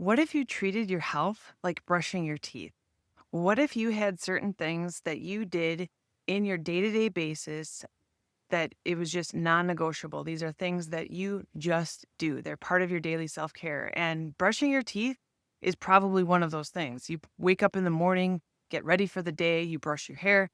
What if you treated your health like brushing your teeth? What if you had certain things that you did in your day to day basis that it was just non negotiable? These are things that you just do, they're part of your daily self care. And brushing your teeth is probably one of those things. You wake up in the morning, get ready for the day, you brush your hair,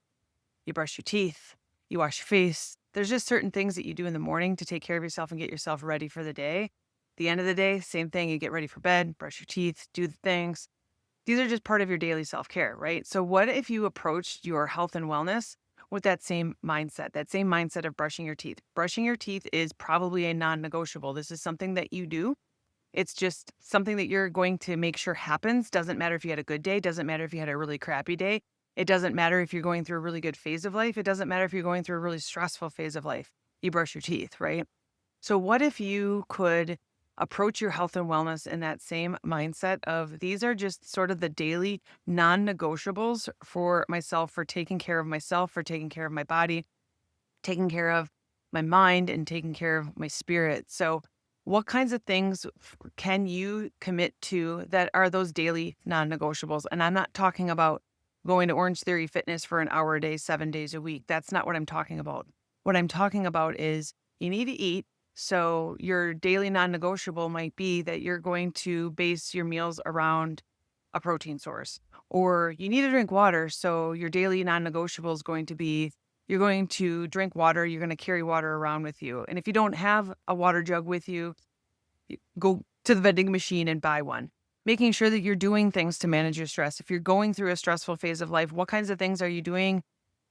you brush your teeth, you wash your face. There's just certain things that you do in the morning to take care of yourself and get yourself ready for the day. The end of the day, same thing. You get ready for bed, brush your teeth, do the things. These are just part of your daily self care, right? So, what if you approached your health and wellness with that same mindset of brushing your teeth? Brushing your teeth is probably a non negotiable. This is something that you do. It's just something that you're going to make sure happens. Doesn't matter if you had a good day, doesn't matter if you had a really crappy day. It doesn't matter if you're going through a really good phase of life. It doesn't matter if you're going through a really stressful phase of life. You brush your teeth, right? So, what if you could approach your health and wellness in that same mindset of these are just sort of the daily non negotiables for myself, for taking care of myself, for taking care of my body, taking care of my mind, and taking care of my spirit. So, what kinds of things can you commit to that are those daily non negotiables? And I'm not talking about going to Orange Theory Fitness for an hour a day, 7 days a week. That's not what I'm talking about. What I'm talking about is you need to eat. So, your daily non negotiable might be that you're going to base your meals around a protein source, or you need to drink water. So, your daily non negotiable is going to be you're going to drink water, you're going to carry water around with you. And if you don't have a water jug with you, go to the vending machine and buy one. Making sure that you're doing things to manage your stress. If you're going through a stressful phase of life, what kinds of things are you doing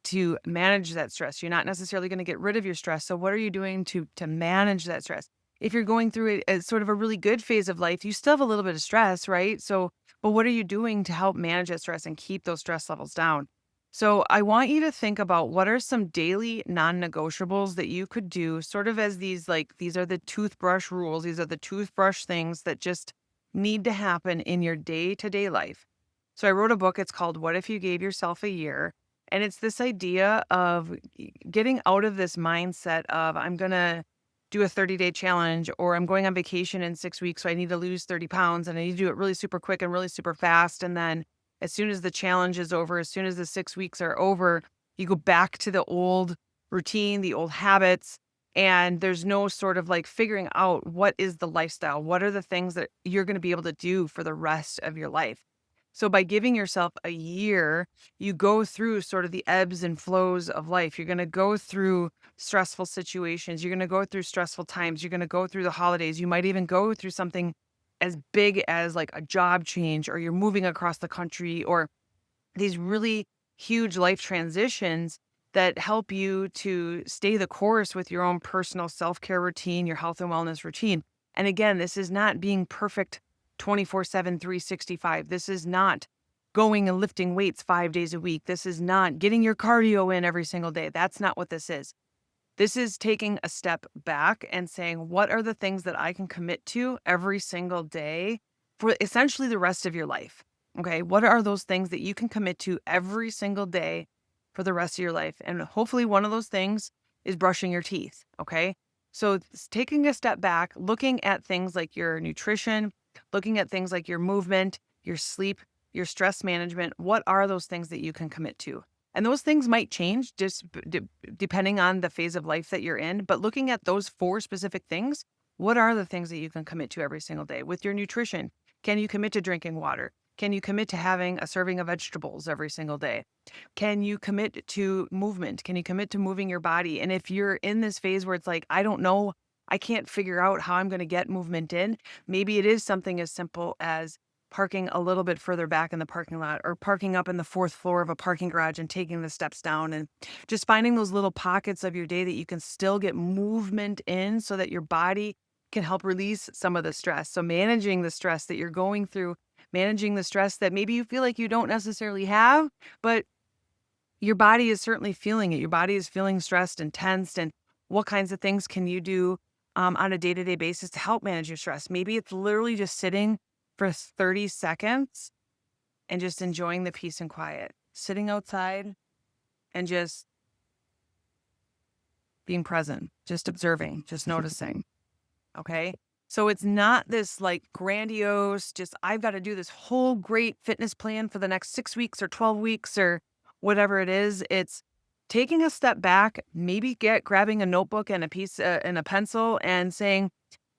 to manage that stress? You're not necessarily going to get rid of your stress. So what are you doing to manage that stress? If you're going through a sort of a really good phase of life, you still have a little bit of stress, right? So, but what are you doing to help manage that stress and keep those stress levels down? So I want you to think about what are some daily non-negotiables that you could do sort of as these are the toothbrush rules. These are the toothbrush things that just need to happen in your day-to-day life. So I wrote a book. It's called What If You Gave Yourself a Year? And it's this idea of getting out of this mindset of I'm going to do a 30-day challenge, or I'm going on vacation in 6 weeks. So I need to lose 30 pounds and I need to do it really super quick and really super fast. And then as soon as the challenge is over, as soon as the 6 weeks are over, you go back to the old routine, the old habits, and there's no sort of like figuring out what is the lifestyle, what are the things that you're going to be able to do for the rest of your life. So by giving yourself a year, you go through sort of the ebbs and flows of life. You're going to go through stressful situations. You're going to go through stressful times. You're going to go through the holidays. You might even go through something as big as like a job change, or you're moving across the country, or these really huge life transitions that help you to stay the course with your own personal self-care routine, your health and wellness routine. And again, this is not being perfect 24/7, 365. This is not going and lifting weights 5 days a week. This is not getting your cardio in every single day. That's not what this is. This is taking a step back and saying, what are the things that I can commit to every single day for essentially the rest of your life? Okay. What are those things that you can commit to every single day for the rest of your life? And hopefully one of those things is brushing your teeth. Okay. So it's taking a step back, looking at things like your nutrition, looking at things like your movement, your sleep, your stress management. What are those things that you can commit to? And those things might change just depending on the phase of life that you're in. But looking at those four specific things, what are the things that you can commit to every single day? With your nutrition, can you commit to drinking water? Can you commit to having a serving of vegetables every single day? Can you commit to movement? Can you commit to moving your body? And if you're in this phase where it's like, I don't know, I can't figure out how I'm going to get movement in, maybe it is something as simple as parking a little bit further back in the parking lot, or parking up in the fourth floor of a parking garage and taking the steps down, and just finding those little pockets of your day that you can still get movement in so that your body can help release some of the stress. So managing the stress that you're going through, managing the stress that maybe you feel like you don't necessarily have, but your body is certainly feeling it. Your body is feeling stressed and tensed. And what kinds of things can you do on a day-to-day basis to help manage your stress? Maybe it's literally just sitting for 30 seconds and just enjoying the peace and quiet, sitting outside and just being present, just observing, just noticing. Okay. So it's not this like grandiose, just I've got to do this whole great fitness plan for the next 6 weeks or 12 weeks or whatever it is. It's taking a step back, maybe grabbing a notebook and a piece and a pencil and saying,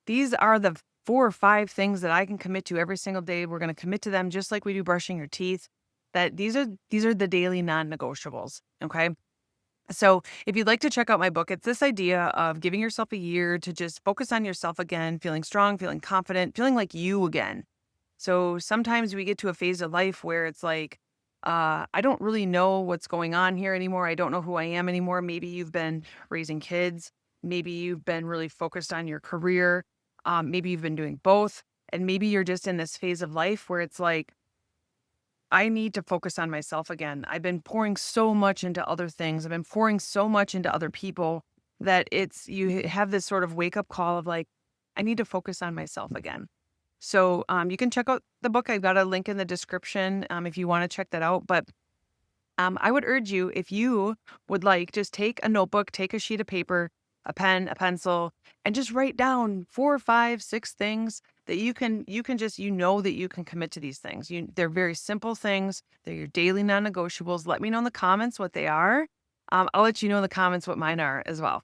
these are the 4 or 5 things that I can commit to every single day. We're gonna commit to them just like we do brushing your teeth. That these are the daily non-negotiables, okay? So, if you'd like to check out my book, it's this idea of giving yourself a year to just focus on yourself again, feeling strong, feeling confident, feeling like you again. So, sometimes we get to a phase of life where it's like, I don't really know what's going on here anymore. I don't know who I am anymore. Maybe you've been raising kids. Maybe you've been really focused on your career. Maybe you've been doing both. And maybe you're just in this phase of life where it's like, I need to focus on myself again. I've been pouring so much into other things. I've been pouring so much into other people that you have this sort of wake up call of like, I need to focus on myself again. So you can check out the book. I've got a link in the description if you want to check that out. But I would urge you, if you would like, just take a notebook, take a sheet of paper, a pen, a pencil, and just write down 4, 5, 6 things that you can just that you can commit to these things. They're very simple things. They're your daily non-negotiables. Let me know in the comments what they are. I'll let you know in the comments what mine are as well.